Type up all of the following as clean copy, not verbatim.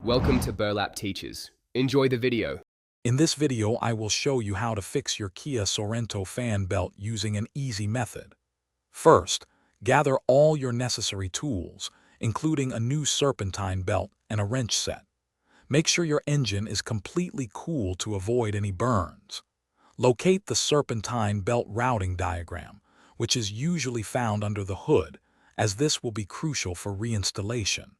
Welcome to Burlap Teachers. Enjoy the video. In this video, I will show you how to fix your Kia Sorento fan belt using an easy method. First, gather all your necessary tools, including a new serpentine belt and a wrench set. Make sure your engine is completely cool to avoid any burns. Locate the serpentine belt routing diagram, which is usually found under the hood, as this will be crucial for reinstallation.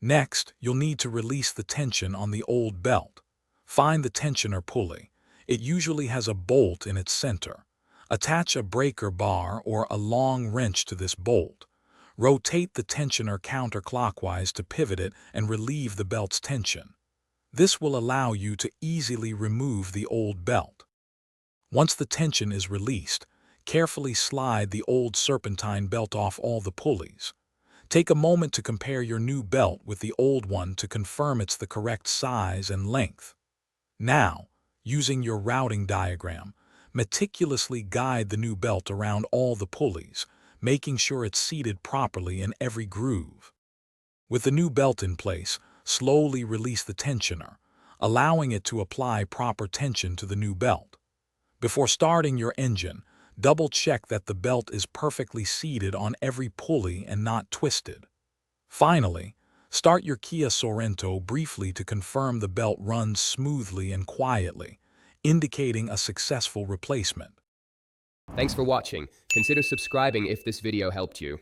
Next, you'll need to release the tension on the old belt. Find the tensioner pulley. It usually has a bolt in its center. Attach a breaker bar or a long wrench to this bolt. Rotate the tensioner counterclockwise to pivot it and relieve the belt's tension. This will allow you to easily remove the old belt. Once the tension is released, carefully slide the old serpentine belt off all the pulleys. Take a moment to compare your new belt with the old one to confirm it's the correct size and length. Now, using your routing diagram, meticulously guide the new belt around all the pulleys, making sure it's seated properly in every groove. With the new belt in place, slowly release the tensioner, allowing it to apply proper tension to the new belt. Before starting your engine, double-check that the belt is perfectly seated on every pulley and not twisted. Finally, start your Kia Sorento briefly to confirm the belt runs smoothly and quietly, indicating a successful replacement. Thanks for watching. Consider subscribing if this video helped you.